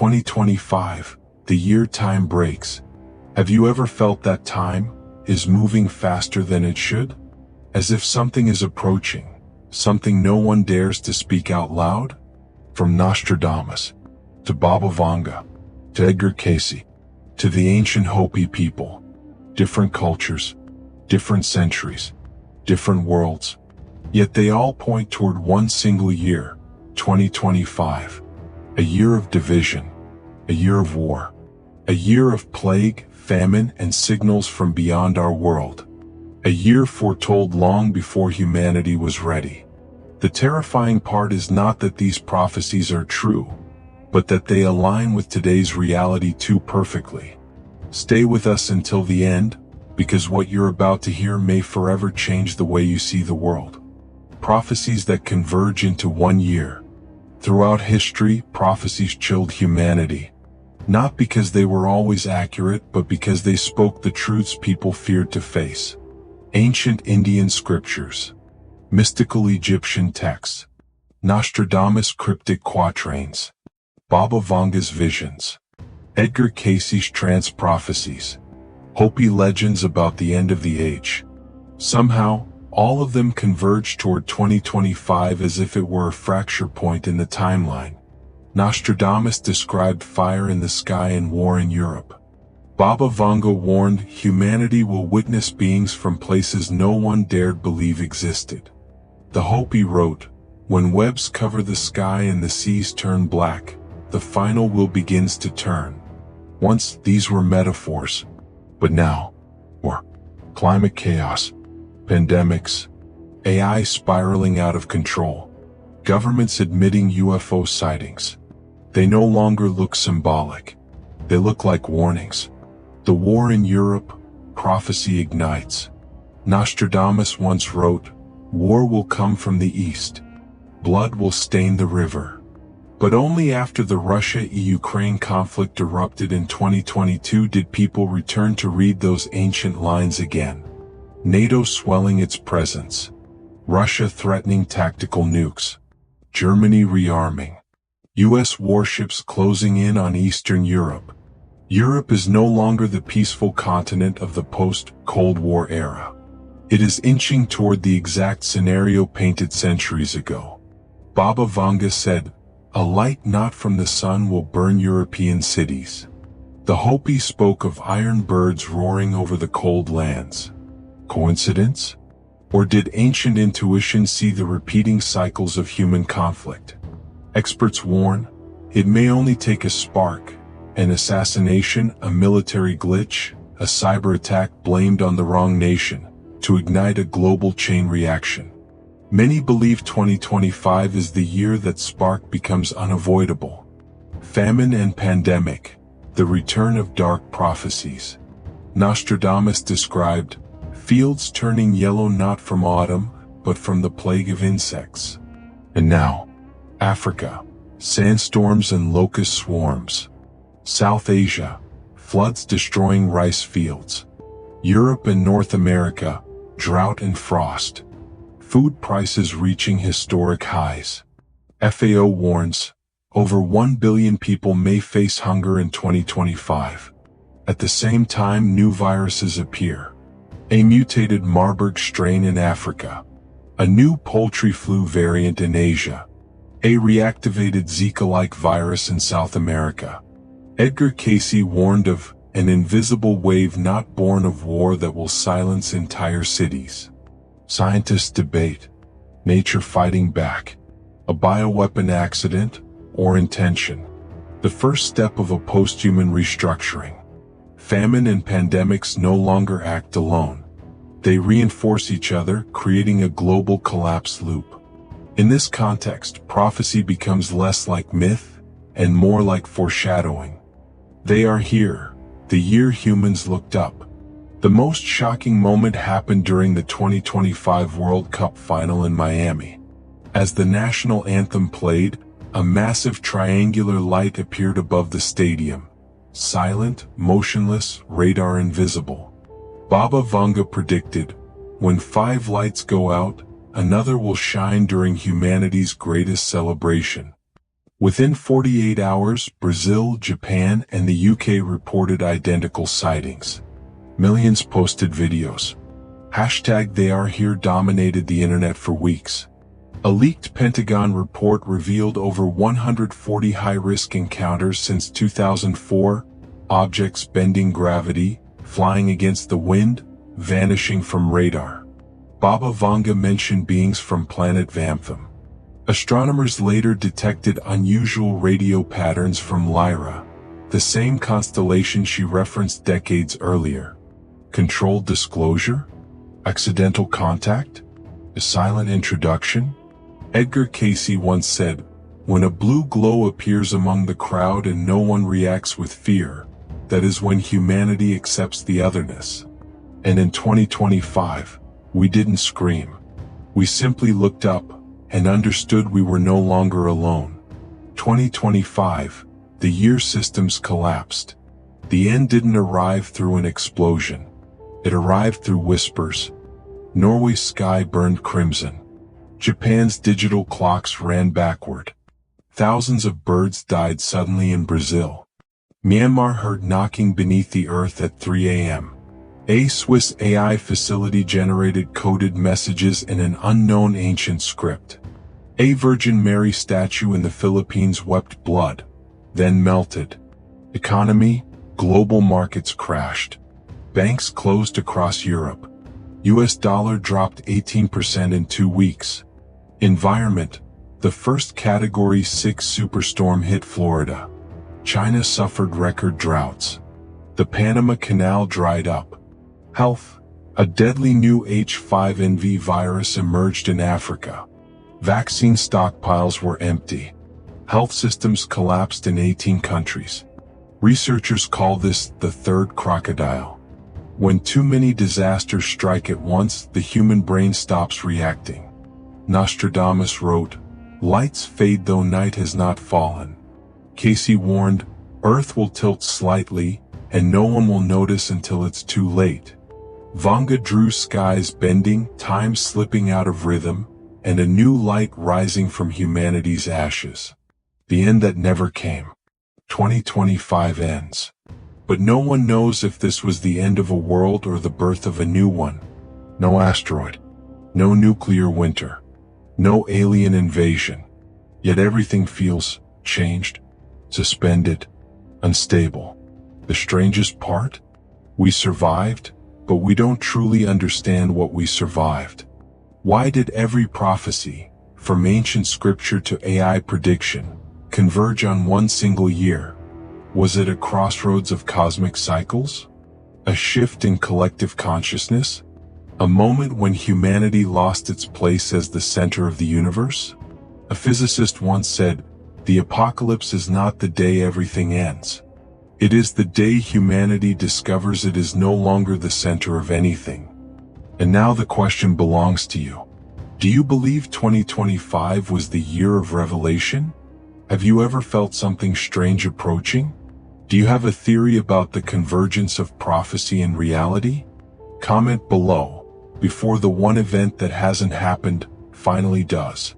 2025, the year time breaks. Have you ever felt that time is moving faster than it should? As if something is approaching, something no one dares to speak out loud? From Nostradamus, to Baba Vanga, to Edgar Cayce, to the ancient Hopi people. Different cultures, different centuries, different worlds. Yet they all point toward one single year, 2025. A year of division, a year of war, a year of plague, famine, and signals from beyond our world. A year foretold long before humanity was ready. The terrifying part is not that these prophecies are true, but that they align with today's reality too perfectly. Stay with us until the end, because what you're about to hear may forever change the way you see the world. Prophecies that converge into 1 year. Throughout history, prophecies chilled humanity. Not because they were always accurate, but because they spoke the truths people feared to face. Ancient Indian scriptures, mystical Egyptian texts, Nostradamus' cryptic quatrains, Baba Vanga's visions, Edgar Cayce's trance prophecies, Hopi legends about the end of the age. Somehow, all of them converge toward 2025 as if it were a fracture point in the timeline. Nostradamus described fire in the sky and war in Europe. Baba Vanga warned humanity will witness beings from places no one dared believe existed. The Hopi wrote, "When webs cover the sky and the seas turn black, the final will begins to turn." Once these were metaphors, but now, war, climate chaos, pandemics, AI spiraling out of control, governments admitting UFO sightings. They no longer look symbolic. They look like warnings. The war in Europe, prophecy ignites. Nostradamus once wrote, "War will come from the east. Blood will stain the river." But only after the Russia-Ukraine conflict erupted in 2022 did people return to read those ancient lines again. NATO swelling its presence. Russia threatening tactical nukes. Germany rearming. US warships closing in on Eastern Europe. Europe is no longer the peaceful continent of the post-Cold War era. It is inching toward the exact scenario painted centuries ago. Baba Vanga said, "A light not from the sun will burn European cities." The Hopi spoke of iron birds roaring over the cold lands. Coincidence? Or did ancient intuition see the repeating cycles of human conflict? Experts warn, it may only take a spark, an assassination, a military glitch, a cyber attack blamed on the wrong nation, to ignite a global chain reaction. Many believe 2025 is the year that spark becomes unavoidable. Famine and pandemic, the return of dark prophecies. Nostradamus described, fields turning yellow not from autumn, but from the plague of insects. And now, Africa, sandstorms and locust swarms. South Asia, floods destroying rice fields. Europe and North America, drought and frost. Food prices reaching historic highs. FAO warns, over 1 billion people may face hunger in 2025. At the same time, new viruses appear. A mutated Marburg strain in Africa. A new poultry flu variant in Asia. A reactivated Zika-like virus in South America. Edgar Cayce warned of an invisible wave not born of war that will silence entire cities. Scientists debate, nature fighting back, a bioweapon accident, or intention. The first step of a post-human restructuring. Famine and pandemics no longer act alone. They reinforce each other, creating a global collapse loop. In this context, prophecy becomes less like myth and more like foreshadowing. They are here, the year humans looked up. The most shocking moment happened during the 2025 World Cup final in Miami. As the national anthem played, a massive triangular light appeared above the stadium. Silent, motionless, radar invisible. Baba Vanga predicted, when 5 lights go out, another will shine during humanity's greatest celebration. Within 48 hours, Brazil, Japan, and the UK reported identical sightings. Millions posted videos. #TheyAreHere dominated the internet for weeks. A leaked Pentagon report revealed over 140 high-risk encounters since 2004, objects bending gravity, flying against the wind, vanishing from radar. Baba Vanga mentioned beings from planet Famine. Astronomers later detected unusual radio patterns from Lyra, the same constellation she referenced decades earlier. Controlled disclosure? Accidental contact? A silent introduction? Edgar Cayce once said, "When a blue glow appears among the crowd and no one reacts with fear, that is when humanity accepts the otherness." And in 2025, we didn't scream. We simply looked up and understood we were no longer alone. 2025, the year systems collapsed. The end didn't arrive through an explosion. It arrived through whispers. Norway's sky burned crimson. Japan's digital clocks ran backward. Thousands of birds died suddenly in Brazil. Myanmar heard knocking beneath the earth at 3 a.m. A Swiss AI facility generated coded messages in an unknown ancient script. A Virgin Mary statue in the Philippines wept blood, then melted. Economy, global markets crashed. Banks closed across Europe. US dollar dropped 18% in 2 weeks. Environment, the first Category 6 superstorm hit Florida. China suffered record droughts. The Panama Canal dried up. Health, a deadly new H5N1 virus emerged in Africa. Vaccine stockpiles were empty. Health systems collapsed in 18 countries. Researchers call this the third crocodile. When too many disasters strike at once, the human brain stops reacting. Nostradamus wrote, "Lights fade though night has not fallen." Cayce warned, "Earth will tilt slightly, and no one will notice until it's too late." Vanga drew skies bending, time slipping out of rhythm, and a new light rising from humanity's ashes. The end that never came. 2025 ends. But no one knows if this was the end of a world or the birth of a new one. No asteroid. No nuclear winter. No alien invasion. Yet everything feels changed, suspended, unstable. The strangest part? We survived, but we don't truly understand what we survived. Why did every prophecy, from ancient scripture to AI prediction, converge on one single year? Was it a crossroads of cosmic cycles? A shift in collective consciousness? A moment when humanity lost its place as the center of the universe? A physicist once said, "The apocalypse is not the day everything ends. It is the day humanity discovers it is no longer the center of anything." And now the question belongs to you. Do you believe 2025 was the year of revelation? Have you ever felt something strange approaching? Do you have a theory about the convergence of prophecy and reality? Comment below, before the one event that hasn't happened finally does.